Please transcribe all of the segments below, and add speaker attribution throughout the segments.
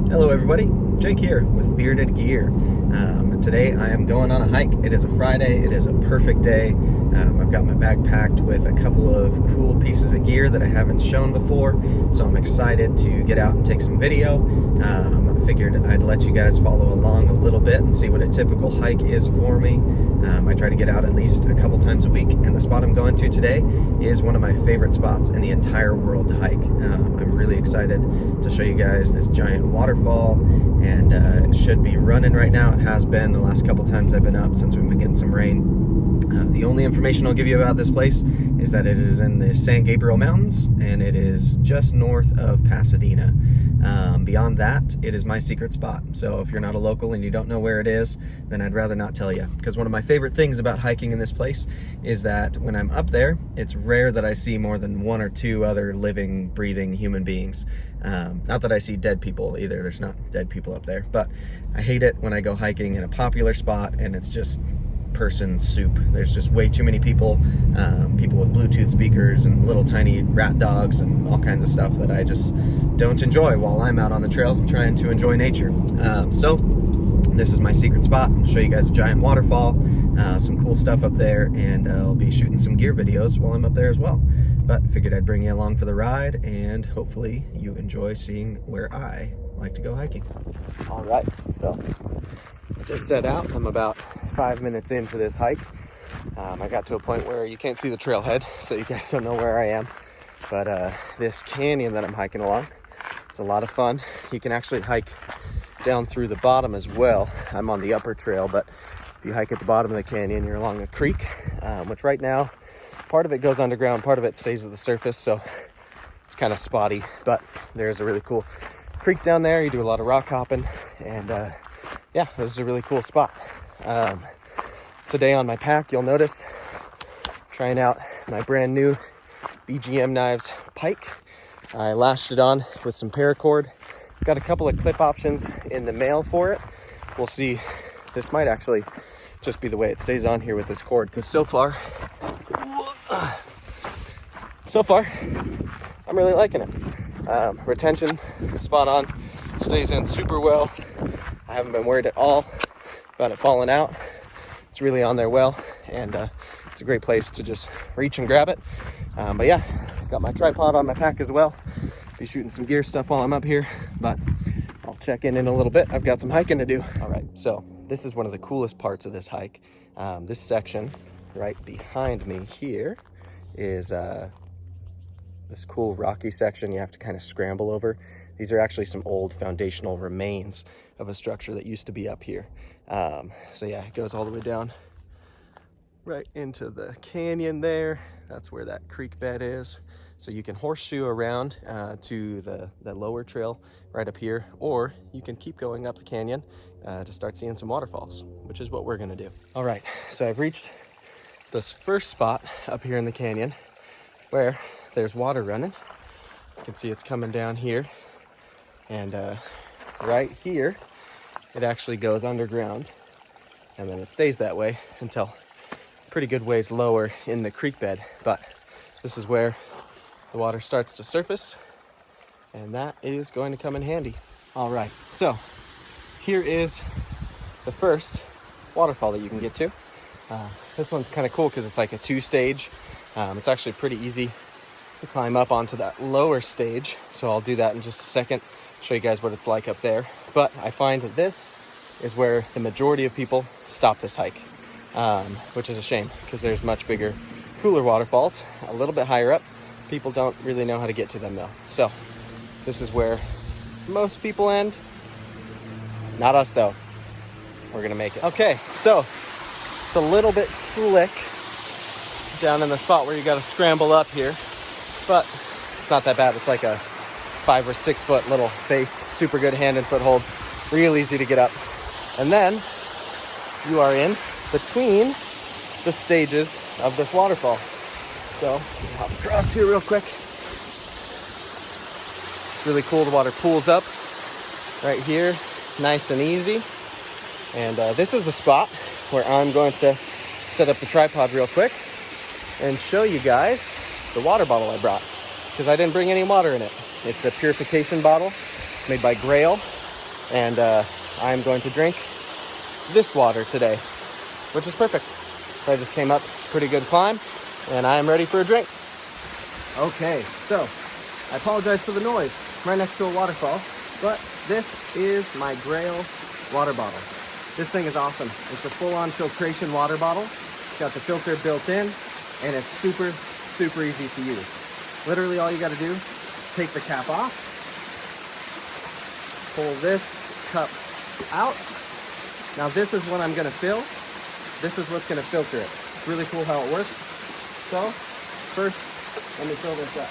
Speaker 1: Hello everybody, Jake here with Bearded Gear. Today I am going on a hike. It is a Friday, it is a perfect day. I've got my bag packed with a couple of cool pieces of gear that I haven't shown before, so I'm excited to get out and take some video. I figured I'd let you guys follow along a little bit and see what a typical hike is for me. I try to get out at least a couple times a week, and the spot I'm going to today is one of my favorite spots in the entire world to hike. I'm really excited to show you guys this giant waterfall, and it should be running right now. It has been the last couple times I've been up since we've been getting some rain. The only information I'll give you about this place is that it is in the San Gabriel Mountains, and it is just north of Pasadena. Beyond that, it is my secret spot. So if you're not a local and you don't know where it is, then I'd rather not tell you. Because one of my favorite things about hiking in this place is that when I'm up there, it's rare that I see more than one or two other living, breathing human beings. Not that I see dead people either. There's not dead people up there. But I hate it when I go hiking in a popular spot and it's just person soup. There's just way too many people, people with Bluetooth speakers and little tiny rat dogs and all kinds of stuff that I just don't enjoy while I'm out on the trail trying to enjoy nature. So this is my secret spot. I'll show you guys a giant waterfall, some cool stuff up there, and I'll be shooting some gear videos while I'm up there as well. But figured I'd bring you along for the ride, and hopefully you enjoy seeing where I like to go hiking. All right, so just set out. I'm about 5 minutes into this hike. I got to a point where you can't see the trailhead, so you guys don't know where I am. But this canyon that I'm hiking along, it's a lot of fun. You can actually hike down through the bottom as well. I'm on the upper trail, but if you hike at the bottom of the canyon, you're along a creek, which right now, part of it goes underground, part of it stays at the surface, so it's kind of spotty, but there's a really cool creek down there. You do a lot of rock hopping, and yeah, this is a really cool spot. Today on my pack, you'll notice trying out my brand new BGM Knives pike. I lashed it on with some paracord. Got a couple of clip options in the mail for it. We'll see. This might actually just be the way it stays on here with this cord, because so far I'm really liking it. Retention spot on, stays in super well. I haven't been worried at all about it falling out. It's really on there well, and it's a great place to just reach and grab it. But yeah, got my tripod on my pack as well. Be shooting some gear stuff while I'm up here, but I'll check in a little bit. I've got some hiking to do. All right, so this is one of the coolest parts of this hike. This section right behind me here is this cool rocky section you have to kind of scramble over. These are actually some old foundational remains of a structure that used to be up here. So yeah, it goes all the way down right into the canyon there. That's where that creek bed is. So you can horseshoe around to the lower trail right up here, or you can keep going up the canyon to start seeing some waterfalls, which is what we're gonna do. All right, so I've reached this first spot up here in the canyon where there's water running. You can see it's coming down here, and right here it actually goes underground, and then it stays that way until pretty good ways lower in the creek bed. But this is where the water starts to surface, and that is going to come in handy. All right, so here is the first waterfall that you can get to. This one's kind of cool because it's like a 2-stage. It's actually pretty easy to climb up onto that lower stage, so I'll do that in just a second, show you guys what it's like up there. But I find that this is where the majority of people stop this hike, which is a shame because there's much bigger, cooler waterfalls a little bit higher up. People don't really know how to get to them though. So this is where most people end. Not us though. We're gonna make it. Okay, so it's a little bit slick down in the spot where you gotta scramble up here, but it's not that bad. It's like a 5 or 6 foot little face, super good hand and foot holds, real easy to get up. And then you are in between the stages of this waterfall. So hop across here real quick. It's really cool. The water pools up right here, nice and easy. And this is the spot where I'm going to set up the tripod real quick and show you guys the water bottle I brought, because I didn't bring any water in it. It's a purification bottle made by Grayl. and I'm going to drink this water today, which is perfect. So I just came up pretty good climb, and I am ready for a drink. Okay, so I apologize for the noise right next to a waterfall, but this is my Grayl water bottle. This thing is awesome. It's a full-on filtration water bottle. It's got the filter built in, and it's super, super easy to use. Literally all you gotta do is take the cap off, pull this cup out. Now this is what I'm gonna fill. This is what's gonna filter it. It's really cool how it works. So first, let me fill this up.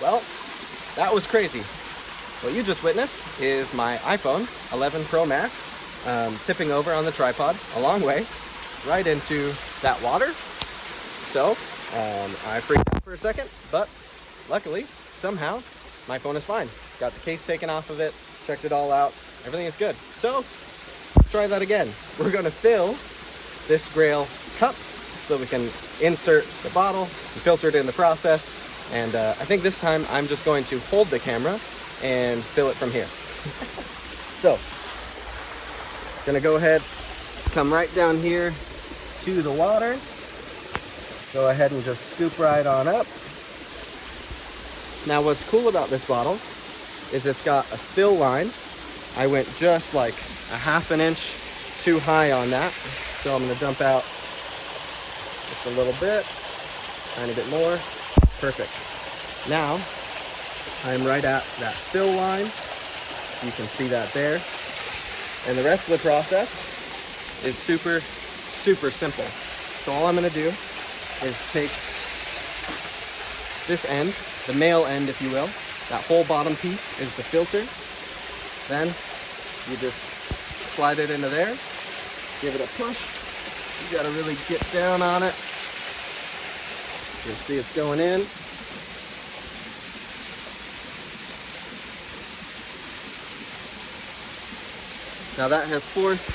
Speaker 1: Well, that was crazy. What you just witnessed is my iPhone 11 Pro Max tipping over on the tripod a long way right into that water. So I freaked out for a second, but luckily, somehow, my phone is fine. Got the case taken off of it, checked it all out, everything is good. So let's try that again. We're gonna fill this Grayl cup so we can insert the bottle and filter it in the process. And I think this time I'm just going to hold the camera and fill it from here. So, gonna go ahead, come right down here to the water. Go ahead and just scoop right on up. Now what's cool about this bottle is it's got a fill line. I went just like a ½ an inch too high on that. So I'm gonna dump out just a little bit, tiny bit more. Perfect. Now, I'm right at that fill line. You can see that there. And the rest of the process is super, super simple. So all I'm gonna do is take this end, the male end if you will, that whole bottom piece is the filter. Then you just slide it into there, give it a push. You gotta really get down on it. You can see it's going in. Now that has forced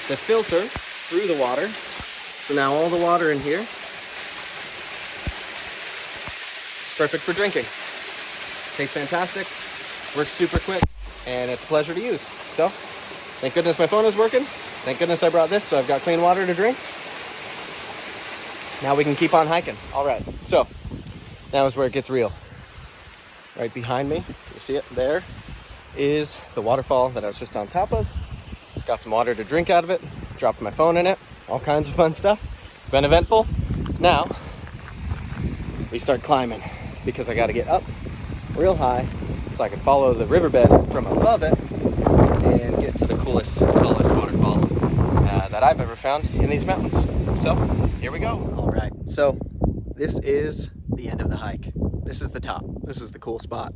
Speaker 1: the filter through the water. So now all the water in here is perfect for drinking. Tastes fantastic, works super quick, and it's a pleasure to use. So, thank goodness my phone is working. Thank goodness I brought this, so I've got clean water to drink. Now we can keep on hiking. All right, so now is where it gets real. Right behind me, you see it there, is the waterfall that I was just on top of. Got some water to drink out of it, dropped my phone in it, all kinds of fun stuff. It's been eventful. Now, we start climbing because I gotta get up real high so I can follow the riverbed from above it and get to the coolest, tallest waterfall that I've ever found in these mountains. So, here we go. All right, so this is the end of the hike. This is the top. This is the cool spot.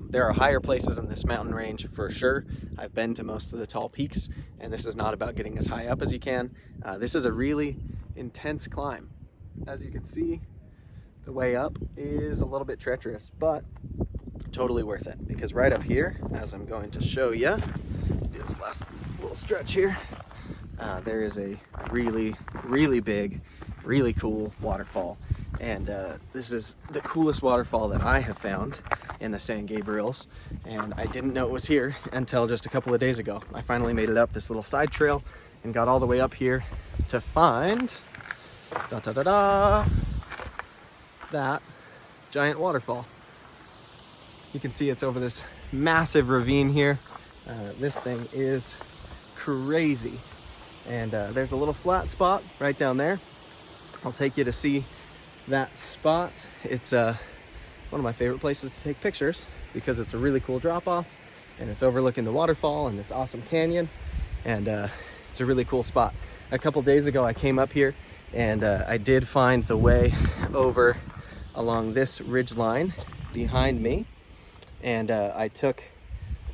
Speaker 1: There are higher places in this mountain range for sure. I've been to most of the tall peaks, and this is not about getting as high up as you can. This is a really intense climb. As you can see, the way up is a little bit treacherous, but totally worth it, because right up here, as I'm going to show you, do this last little stretch here, there is a really, really big, really cool waterfall. And this is the coolest waterfall that I have found in the San Gabriels, and I didn't know it was here until just a couple of days ago. I finally made it up this little side trail and got all the way up here to find that giant waterfall. You can see it's over this massive ravine here. This thing is crazy, and there's a little flat spot right down there. I'll take you to see that spot. It's one of my favorite places to take pictures because it's a really cool drop off, and it's overlooking the waterfall and this awesome canyon, and it's a really cool spot. A couple days ago I came up here and I did find the way over along this ridge line behind me, and I took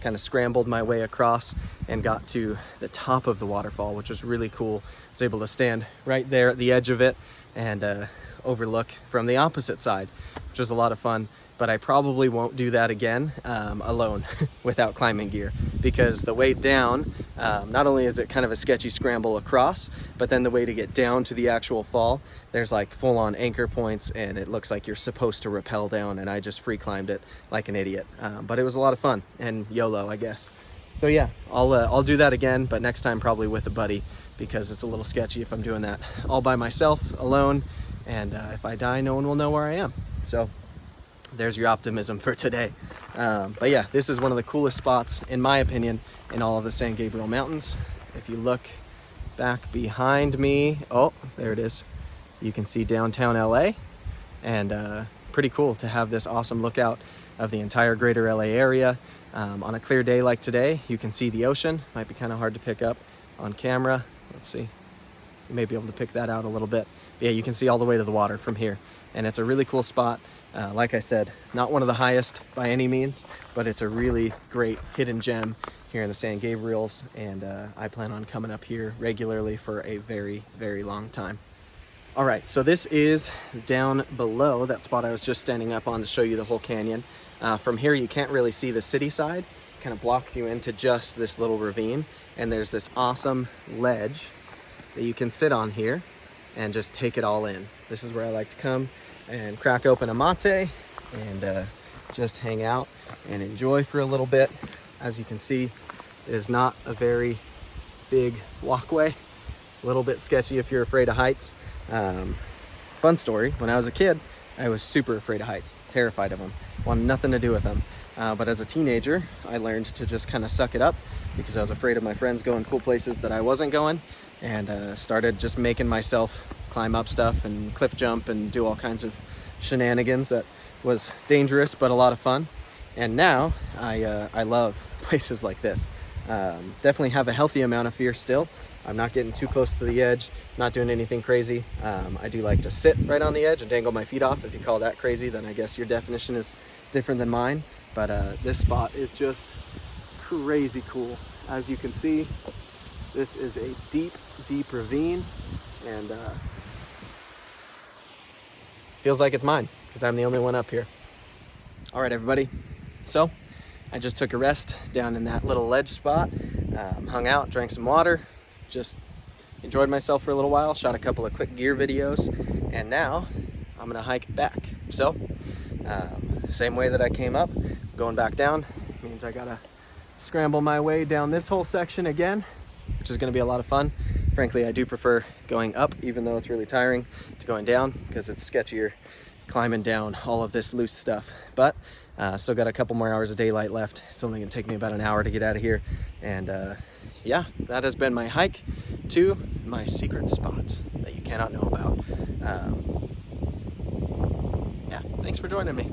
Speaker 1: kind of scrambled my way across and got to the top of the waterfall, which was really cool. I was able to stand right there at the edge of it and overlook from the opposite side, which was a lot of fun. But I probably won't do that again alone without climbing gear, because the way down, not only is it kind of a sketchy scramble across, but then the way to get down to the actual fall, there's like full-on anchor points, and it looks like you're supposed to rappel down, and I just free climbed it like an idiot. But it was a lot of fun, and YOLO, I guess. So yeah, I'll do that again, but next time probably with a buddy, because it's a little sketchy if I'm doing that all by myself, alone, and if I die, no one will know where I am. So there's your optimism for today. But yeah, this is one of the coolest spots, in my opinion, in all of the San Gabriel Mountains. If you look back behind me, oh, there it is. You can see downtown LA, and pretty cool to have this awesome lookout of the entire greater LA area. On a clear day like today, you can see the ocean. Might be kind of hard to pick up on camera. Let's see. You may be able to pick that out a little bit. But yeah, you can see all the way to the water from here. And it's a really cool spot. Like I said, not one of the highest by any means, but it's a really great hidden gem here in the San Gabriels. And I plan on coming up here regularly for a very, very long time. All right, so this is down below that spot I was just standing up on to show you the whole canyon. From here, you can't really see the city side. It kind of blocks you into just this little ravine. And there's this awesome ledge that you can sit on here and just take it all in. This is where I like to come and crack open a mate and just hang out and enjoy for a little bit. As you can see, it is not a very big walkway. A little bit sketchy if you're afraid of heights. Fun story, when I was a kid, I was super afraid of heights, terrified of them, wanted nothing to do with them. But as a teenager, I learned to just kind of suck it up, because I was afraid of my friends going cool places that I wasn't going, and started just making myself climb up stuff and cliff jump and do all kinds of shenanigans that was dangerous but a lot of fun. And now I love places like this. Definitely have a healthy amount of fear still. I'm not getting too close to the edge, not doing anything crazy. I do like to sit right on the edge and dangle my feet off. If you call that crazy, then I guess your definition is different than mine. But this spot is just crazy cool. As you can see, this is a deep, deep ravine, and feels like it's mine because I'm the only one up here. All right, everybody. So I just took a rest down in that little ledge spot, hung out, drank some water, just enjoyed myself for a little while, shot a couple of quick gear videos, and now I'm gonna hike back. So same way that I came up, going back down means I gotta scramble my way down this whole section again, which is gonna be a lot of fun. Frankly, I do prefer going up, even though it's really tiring, to going down, because it's sketchier climbing down all of this loose stuff. But still got a couple more hours of daylight left. It's only gonna take me about an hour to get out of here. And yeah, that has been my hike to my secret spot that you cannot know about. Yeah, thanks for joining me.